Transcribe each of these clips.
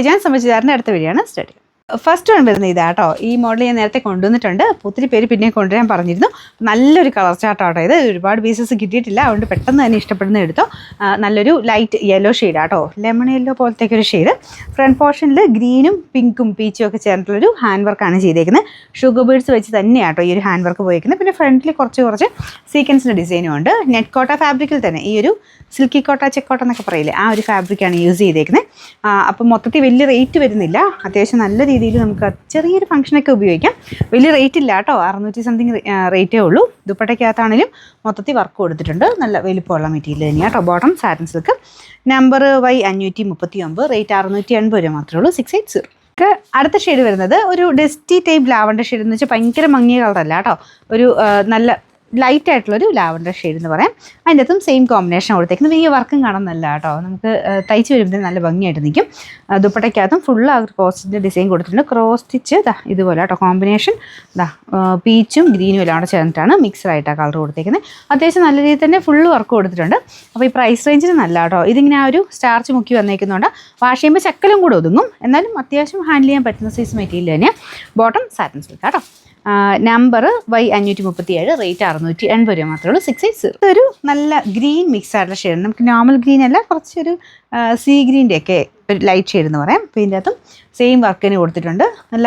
ഞാൻ സംബന്ധിച്ചാറിൻ്റെ അടുത്ത വീഡിയോയാണ് സ്റ്റഡി. ഫസ്റ്റ് വൺ വരുന്നത് ഇതാട്ടോ. ഈ മോഡൽ ഞാൻ നേരത്തെ കൊണ്ടുവന്നിട്ടുണ്ട്. ഒത്തിരി പേര് പിന്നെ കൊണ്ടുവരാൻ പറഞ്ഞിരുന്നു. നല്ലൊരു കളർ ചാർട്ടാട്ടോ ഇത്. ഒരുപാട് പീസസ് കിട്ടിയിട്ടില്ല, അതുകൊണ്ട് പെട്ടെന്ന് തന്നെ ഇഷ്ടപ്പെടുന്ന എടുത്തോ. നല്ലൊരു ലൈറ്റ് യെല്ലോ ഷെയ്ഡാട്ടോ, ലെമൺ യെല്ലോ പോലത്തേക്ക് ഒരു ഷെയ്ഡ്. ഫ്രണ്ട് പോർഷനിൽ ഗ്രീനും പിങ്കും പീച്ചും ഒക്കെ ചേർന്നിട്ടുള്ളൊരു ഹാൻഡ് വർക്കാണ് ചെയ്തേക്കുന്നത്. ഷുഗർ ബീഡ്സ് വെച്ച് തന്നെയാട്ടോ ഈ ഒരു ഹാൻഡ് വർക്ക് പോയിരിക്കുന്നത്. പിന്നെ ഫ്രണ്ടിൽ കുറച്ച് സീക്വൻസിൻ്റെ ഡിസൈനും ഉണ്ട്. നെറ്റ് കോട്ട ഫാബ്രിക്കിൽ തന്നെ ഈ ഒരു സിൽക്കി കോട്ട ചെക്കോട്ട എന്നൊക്കെ പറയില്ലേ, ആ ഒരു ഫാബ്രിക്കാണ് യൂസ് ചെയ്തേക്കുന്നത്. അപ്പം മൊത്തത്തിൽ വലിയ റേറ്റ് വരുന്നില്ല. അത്യാവശ്യം നല്ല രീതിയിൽ നമുക്ക് ചെറിയൊരു ഫംഗ്ഷനൊക്കെ ഉപയോഗിക്കാം. വലിയ റേറ്റ് ഇല്ല കേട്ടോ, 600 സംതിങ് റേറ്റേ ഉള്ളൂ. ദുപ്പട്ടയ്ക്കകത്താണെങ്കിലും മൊത്തത്തിൽ വർക്ക് കൊടുത്തിട്ടുണ്ട്. നല്ല വലിപ്പമുള്ള മെറ്റീരിയൽ തന്നെയാണ് കേട്ടോ. Bottom satin silk. Number Y539, rate 680 രൂപ മാത്രമേ ഉള്ളൂ. 680. അടുത്ത ഷെയ്ഡ് വരുന്നത് ഒരു ഡസ്റ്റി ടൈപ്പ് ലാവണ്ടർ ഷെയ്ഡ് എന്ന് വെച്ചാൽ ഭയങ്കര മങ്ങിയ കളറല്ല കേട്ടോ, ഒരു നല്ല ലൈറ്റ് ആയിട്ടുള്ളൊരു ലാവണ്ടർ ഷെയ്ഡ് എന്ന് പറയാം. അതിൻ്റെ അകത്തും സെയിം കോമ്പിനേഷൻ കൊടുത്തേക്കുന്നത്. ഈ വർക്കും കാണുന്നല്ല കേട്ടോ, നമുക്ക് തയ്ച്ച് വരുമ്പോൾ നല്ല ഭംഗിയായിട്ട് നിൽക്കും. ദുപ്പട്ടയ്ക്കകത്തും ഫുള്ള് ആ ക്രോസിൻ്റെ ഡിസൈൻ കൊടുത്തിട്ടുണ്ട്. ക്രോസ് സ്റ്റിച്ച് ഇതുപോലെ കേട്ടോ. കോമ്പിനേഷൻ പീച്ചും ഗ്രീനും എല്ലാം കൂടെ ചേർന്നിട്ടാണ് മിക്സഡായിട്ടാണ് കളർ കൊടുത്തേക്കുന്നത്. അത്യാവശ്യം നല്ല രീതിയിൽ തന്നെ ഫുള്ള് വർക്ക് കൊടുത്തിട്ടുണ്ട്. അപ്പോൾ ഈ പ്രൈസ് റേഞ്ചിന് നല്ല കേട്ടോ. ഇതിങ്ങനെ ആ ഒരു സ്റ്റാർച്ച് മുക്കി വന്നേക്കുന്നതുകൊണ്ട് വാഷ് ചെയ്യുമ്പോൾ ചക്കലും കൂടെ ഒതുങ്ങും. എന്നാലും അത്യാവശ്യം ഹാൻഡിൽ ചെയ്യാൻ പറ്റുന്ന സൈസ് മെറ്റീരിയൽ തന്നെയാണ്. ബോട്ടം സാറ്റിൻ സിൽക്ക് കേട്ടോ. നമ്പർ Y537, റേറ്റ് 680 രൂപ മാത്രമേ ഉള്ളൂ. 680. ഇതൊരു നല്ല ഗ്രീൻ മിക്സ് ആയിട്ടുള്ള ഷെയ്ഡ്. നമുക്ക് നോർമൽ ഗ്രീൻ അല്ല, കുറച്ചൊരു സീ ഗ്രീൻ്റെ ഒക്കെ ഒരു ലൈറ്റ് ഷെയ്ഡ് എന്ന് പറയാം. അപ്പോൾ ഇതിൻ്റെ അകത്തും സെയിം വർക്കിന് കൊടുത്തിട്ടുണ്ട്. നല്ല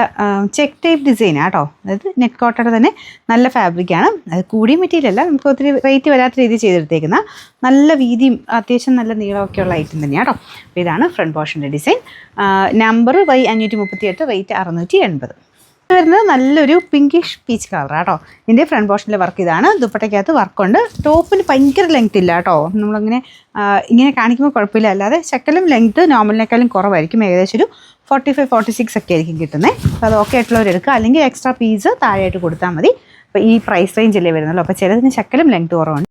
ചെക്ക് ടൈപ്പ് ഡിസൈനാണ് കേട്ടോ. അതായത് നെറ്റ് കോട്ടയുടെ തന്നെ നല്ല ഫാബ്രിക്കാണ്. അത് കൂടിയ മെറ്റീരിയൽ അല്ല, നമുക്ക് ഒത്തിരി റേറ്റ് വരാത്ത രീതിയിൽ ചെയ്തെടുത്തേക്കുന്ന നല്ല വീതിയും അത്യാവശ്യം നല്ല നീളമൊക്കെ ഉള്ള ഐറ്റം തന്നെയാണ് കേട്ടോ. അപ്പോൾ ഇതാണ് ഫ്രണ്ട് പോർഷൻ്റെ ഡിസൈൻ. Number Y538, rate 680. വരുന്നത് നല്ലൊരു പിങ്കിഷ് പീച്ച് കളർ കേട്ടോ. ഇതിൻ്റെ ഫ്രണ്ട് പോർഷനിലെ വർക്ക് ഇതാണ്. ദുപ്പട്ടയ്ക്കകത്ത് വർക്കുണ്ട്. ടോപ്പിന് ഭയങ്കര ലെങ്ത് ഇല്ല കേട്ടോ. നമ്മളങ്ങനെ ഇങ്ങനെ കാണിക്കുമ്പോൾ കുഴപ്പമില്ല. അല്ലാതെ ശക്കലും ലെങ്ത്ത് നോർമലിനേക്കാളും കുറവായിരിക്കും. ഏകദേശം ഒരു 45-46 ഒക്കെ ആയിരിക്കും കിട്ടുന്നത്. അപ്പോൾ അത് ഓക്കെ ആയിട്ടുള്ളവർ എടുക്കുക, അല്ലെങ്കിൽ എക്സ്ട്രാ പീസ് താഴെയായിട്ട് കൊടുത്താൽ മതി. അപ്പോൾ ഈ പ്രൈസ് റേഞ്ചല്ലേ വരുന്നുള്ളൂ. അപ്പോൾ ചിലതിന് ശക്കലും ലെങ്ത്ത് കുറവുണ്ട്.